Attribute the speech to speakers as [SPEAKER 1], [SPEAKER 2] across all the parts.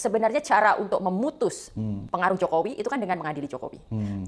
[SPEAKER 1] sebenarnya cara untuk memutus pengaruh Jokowi itu kan dengan mengadili Jokowi.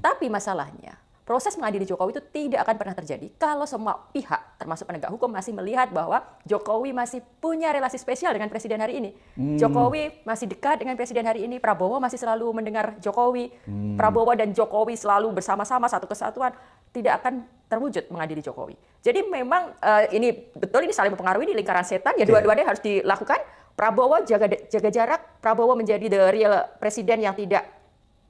[SPEAKER 1] Tapi masalahnya, proses mengadili Jokowi itu tidak akan pernah terjadi kalau semua pihak, termasuk penegak hukum, masih melihat bahwa Jokowi masih punya relasi spesial dengan Presiden hari ini. Jokowi masih dekat dengan Presiden hari ini, Prabowo masih selalu mendengar Jokowi, Prabowo dan Jokowi selalu bersama-sama satu kesatuan, tidak akan terwujud mengadili Jokowi. Jadi memang ini betul, ini saling mempengaruhi di lingkaran setan, ya dua-duanya harus dilakukan. Prabowo jaga jarak, Prabowo menjadi the real presiden yang tidak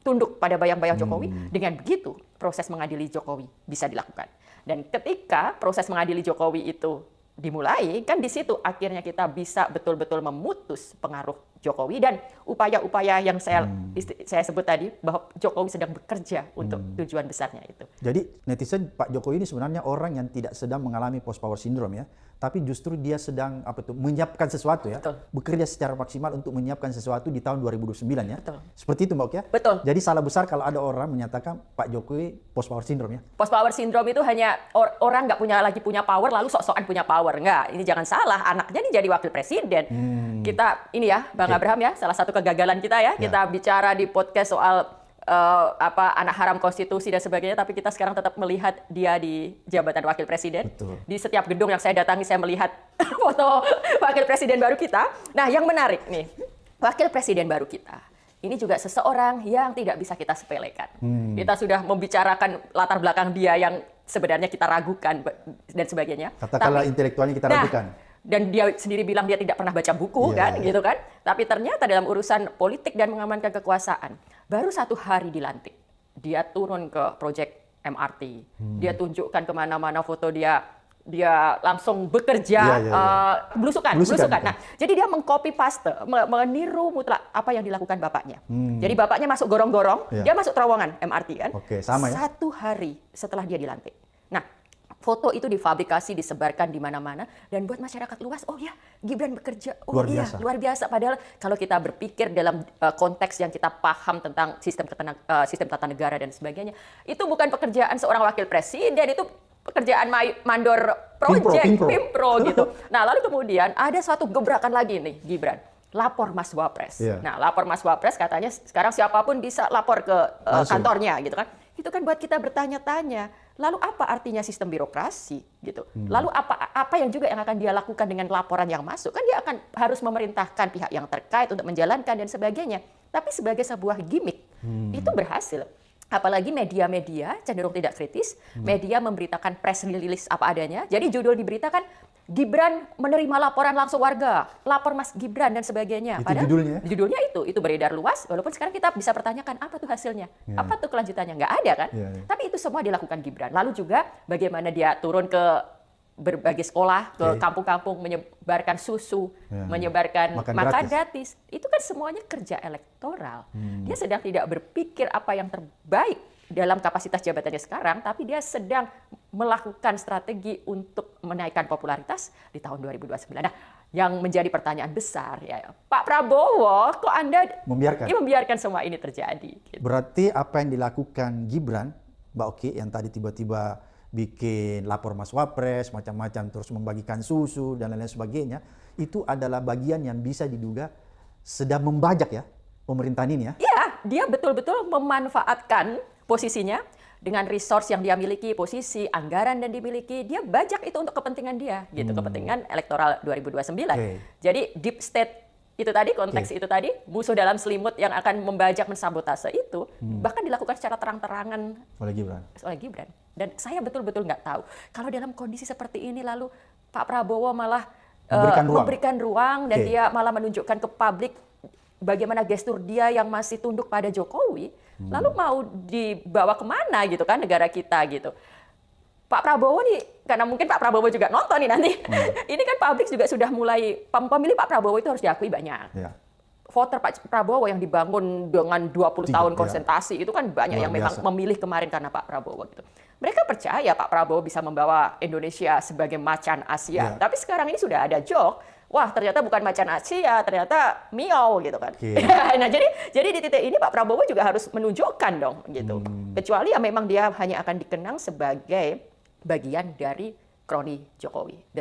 [SPEAKER 1] tunduk pada bayang-bayang Jokowi. Dengan begitu, proses mengadili Jokowi bisa dilakukan. Dan ketika proses mengadili Jokowi itu dimulai, kan di situ akhirnya kita bisa betul-betul memutus pengaruh Jokowi dan upaya-upaya yang saya sebut tadi, bahwa Jokowi sedang bekerja untuk tujuan besarnya itu.
[SPEAKER 2] Jadi netizen, Pak Jokowi ini sebenarnya orang yang tidak sedang mengalami post power syndrome ya, tapi justru dia sedang menyiapkan sesuatu ya, bekerja secara maksimal untuk menyiapkan sesuatu di tahun 2029 ya.
[SPEAKER 1] Betul.
[SPEAKER 2] Seperti itu Mbak Oki ya?
[SPEAKER 1] Betul.
[SPEAKER 2] Jadi salah besar kalau ada orang menyatakan Pak Jokowi post power syndrome ya.
[SPEAKER 1] Post power syndrome itu hanya orang nggak punya power lalu sok-sokan punya power. Enggak, ini jangan salah, anaknya ini jadi wakil presiden. Kita ini ya, Bang Abraham ya, salah satu kegagalan kita ya, kita bicara di podcast soal anak haram konstitusi dan sebagainya, tapi kita sekarang tetap melihat dia di jabatan wakil presiden.
[SPEAKER 2] Betul.
[SPEAKER 1] Di setiap gedung yang saya datangi, saya melihat foto wakil presiden baru kita. Nah, yang menarik nih, wakil presiden baru kita ini juga seseorang yang tidak bisa kita sepelekan. Kita sudah membicarakan latar belakang dia yang sebenarnya kita ragukan dan sebagainya.
[SPEAKER 2] Katakanlah intelektualnya kita ragukan.
[SPEAKER 1] Dan dia sendiri bilang dia tidak pernah baca buku gitu kan. Tapi ternyata dalam urusan politik dan mengamankan kekuasaan, baru 1 hari dilantik, dia turun ke proyek MRT. Dia tunjukkan kemana-mana foto dia langsung bekerja belusukan. Nah, jadi dia mengcopy paste, meniru mutlak apa yang dilakukan bapaknya. Jadi bapaknya masuk gorong-gorong, dia masuk terowongan MRT kan.
[SPEAKER 2] Sama ya.
[SPEAKER 1] 1 hari setelah dia dilantik. Nah, foto itu difabrikasi, disebarkan di mana-mana, dan buat masyarakat luas, oh ya, Gibran bekerja, luar biasa. Padahal kalau kita berpikir dalam konteks yang kita paham tentang sistem tata negara dan sebagainya, itu bukan pekerjaan seorang wakil presiden, itu pekerjaan mandor project, pimpro gitu. Nah, lalu kemudian ada suatu gebrakan lagi nih, Gibran. Lapor Mas Wapres. Nah, lapor Mas Wapres katanya sekarang siapapun bisa lapor ke kantornya gitu kan. Itu kan buat kita bertanya-tanya, lalu apa artinya sistem birokrasi gitu? Lalu apa yang juga yang akan dia lakukan dengan laporan yang masuk? Kan dia akan harus memerintahkan pihak yang terkait untuk menjalankan dan sebagainya. Tapi sebagai sebuah gimmick, itu berhasil. Apalagi media-media cenderung tidak kritis, media memberitakan press release apa adanya. Jadi judul diberitakan, Gibran menerima laporan langsung warga, lapor Mas Gibran dan sebagainya.
[SPEAKER 2] Itu
[SPEAKER 1] padahal judulnya itu beredar luas, walaupun sekarang kita bisa pertanyakan apa tuh hasilnya, apa tuh kelanjutannya, nggak ada kan. Tapi itu semua dilakukan Gibran. Lalu juga bagaimana dia turun ke berbagai sekolah, ke kampung-kampung, menyebarkan susu, menyebarkan makan gratis. Itu kan semuanya kerja elektoral. Dia sedang tidak berpikir apa yang terbaik dalam kapasitas jabatannya sekarang, tapi dia sedang melakukan strategi untuk menaikkan popularitas di tahun 2029. Nah, yang menjadi pertanyaan besar ya, Pak Prabowo, kok Anda membiarkan semua ini terjadi? Gitu.
[SPEAKER 2] Berarti apa yang dilakukan Gibran, Mbak Oki, yang tadi tiba-tiba bikin lapor Mas Wapres, macam-macam, terus membagikan susu dan lain-lain sebagainya, itu adalah bagian yang bisa diduga sedang membajak ya pemerintahan ini ya?
[SPEAKER 1] Iya, dia betul-betul memanfaatkan posisinya dengan resource yang dia miliki, posisi, anggaran dan dimiliki, dia bajak itu untuk kepentingan dia, gitu, kepentingan elektoral 2029. Jadi deep state itu tadi, konteks itu tadi, musuh dalam selimut yang akan membajak, mensabotase itu, bahkan dilakukan secara terang-terangan oleh Gibran. Dan saya betul-betul nggak tahu, kalau dalam kondisi seperti ini lalu Pak Prabowo malah memberikan ruang dan dia malah menunjukkan ke publik bagaimana gestur dia yang masih tunduk pada Jokowi, lalu mau dibawa kemana gitu kan negara kita gitu. Pak Prabowo nih, karena mungkin Pak Prabowo juga nonton nih nanti, ini kan publik juga sudah mulai, pemilih Pak Prabowo itu harus diakui banyak. Voter Pak Prabowo yang dibangun dengan 20 tahun konsentrasi, itu kan banyak yang memang memilih kemarin karena Pak Prabowo gitu. Mereka percaya Pak Prabowo bisa membawa Indonesia sebagai macan Asia, tapi sekarang ini sudah ada joke, wah ternyata bukan macan Asia, ternyata Miao gitu kan. Nah jadi di titik ini Pak Prabowo juga harus menunjukkan dong gitu. Kecuali ya memang dia hanya akan dikenang sebagai bagian dari kroni Jokowi.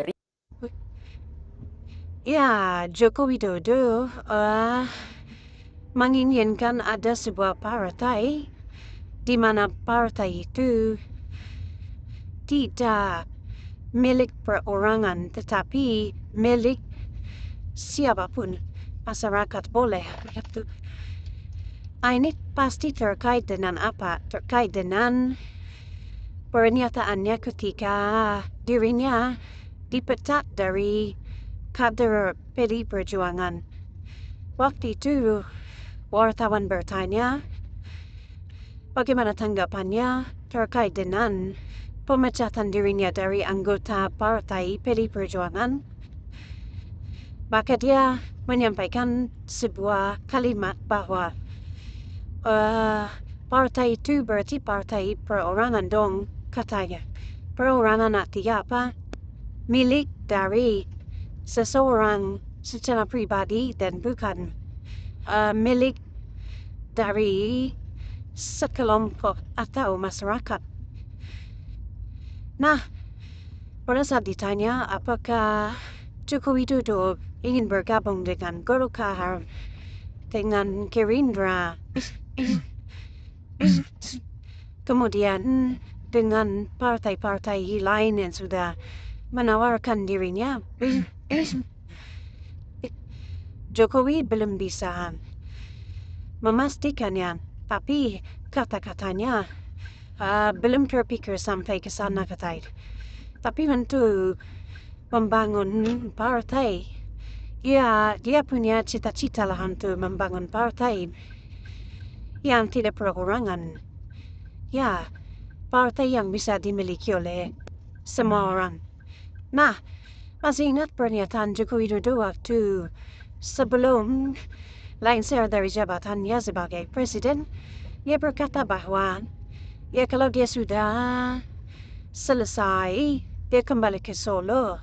[SPEAKER 3] Ya, Joko Widodo, menginginkan ada sebuah partai di mana partai itu tidak milik perorangan tetapi milik siapapun. Masyarakat boleh begitu. Ini pasti terkait dengan apa? Terkait dengan pernyataannya ketika dirinya dipecat dari kader PD Perjuangan. Waktu itu wartawan bertanya bagaimana tanggapannya terkait dengan pemecatan dirinya dari anggota partai PD Perjuangan. Maka dia menyampaikan sebuah kalimat bahwa partai itu berarti partai perorangan dong, katanya. Perorangan artinya apa? Milik dari seseorang secara pribadi dan bukan milik dari sekelompok atau masyarakat. Nah, pada saat ditanya apakah Joko Widodo ingin bergabung dengan Golkar, dengan Gerindra, kemudian dengan partai-partai lain yang sudah menawarkan dirinya, Jokowi belum bisa memastikannya, tapi kata-katanya belum terpikir sampai ke sana katanya. Tapi untuk membangun partai, ya dia punya cita-cita lah untuk membangun partai yang tidak perorangan. Ya, partai yang bisa dimiliki oleh semua orang. Nah, masih ingat pernyataan Joko Widodo waktu sebelum lengser dari jabatannya sebagai presiden? Dia berkata bahwa ya kalau dia sudah selesai, dia kembali ke Solo.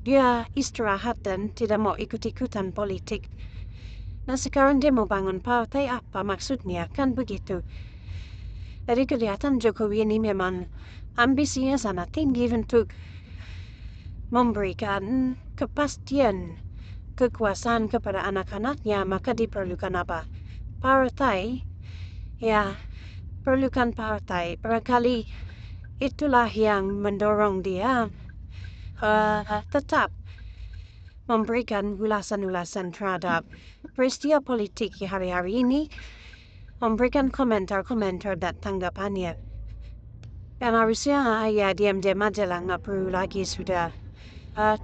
[SPEAKER 3] Dia istirahat dan tidak mau ikut-ikutan politik. Nah sekarang dia mau bangun partai, apa maksudnya? Kan begitu. Jadi kelihatan Jokowi ini memang ambisinya sangat tinggi untuk memberikan kepastian kekuasaan kepada anak-anaknya, maka diperlukan apa? Partai. Ya, perlukan partai. Barangkali itulah yang mendorong dia tetap memberikan ulasan-ulasan terhadap peristiwa politik hari-hari ini, memberikan komentar-komentar dan tanggapannya. Dan harusnya ya diam-diam aja lah, nggak perlu lagi sudah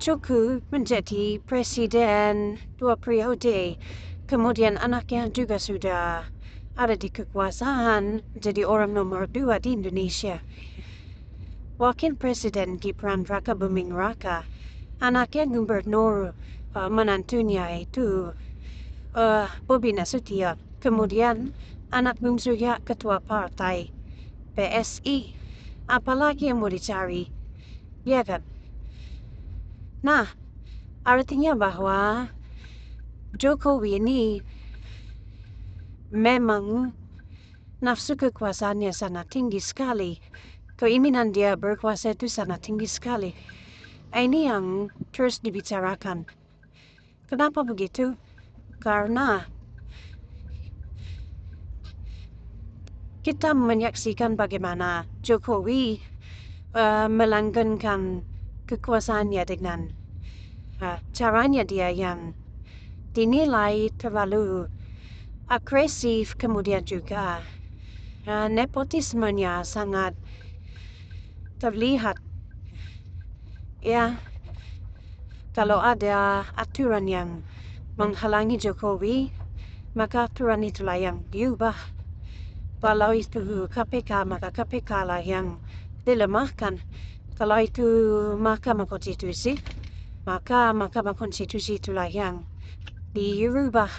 [SPEAKER 3] cukup menjadi presiden 2 periode. Kemudian anaknya juga sudah ada di kekuasaan, jadi orang nomor 2 di Indonesia. Wakil Presiden Gibran Raka Buming Raka, anaknya gubernur, menantunya itu Bobi Nasution. Kemudian anak bungsunya ketua partai PSI. Apalagi yang mau dicari, ya kan? Nah, artinya bahwa Jokowi ini memang nafsu kekuasaannya sangat tinggi sekali. Keinginan dia berkuasa itu sangat tinggi sekali. Ini yang terus dibicarakan. Kenapa begitu? Karena kita menyaksikan bagaimana Jokowi melanggengkan kekuasaannya dengan caranya dia yang dinilai terlalu agresif, kemudian juga nepotismenya sangat terlihat. Ya, kalau ada aturan yang menghalangi Jokowi, maka aturan itulah yang diubah. Kalau itu KPK, maka KPK lah yang dilemahkan. Kalau itu Mahkamah Konstitusi, maka Mahkamah Konstitusi itulah yang dirubah.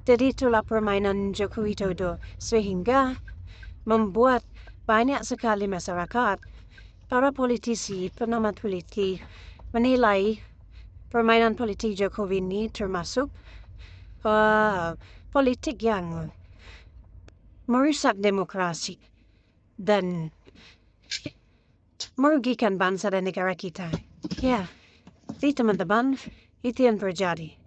[SPEAKER 3] Jadi itulah permainan Joko Widodo, sehingga membuat banyak sekali masyarakat, para politisi, pengamat politik, menilai permainan politik Jokowi ini termasuk politik yang merusak demokrasi dan merugikan bangsa dan negara kita. Ya, jadi teman-teman, itu yang terjadi.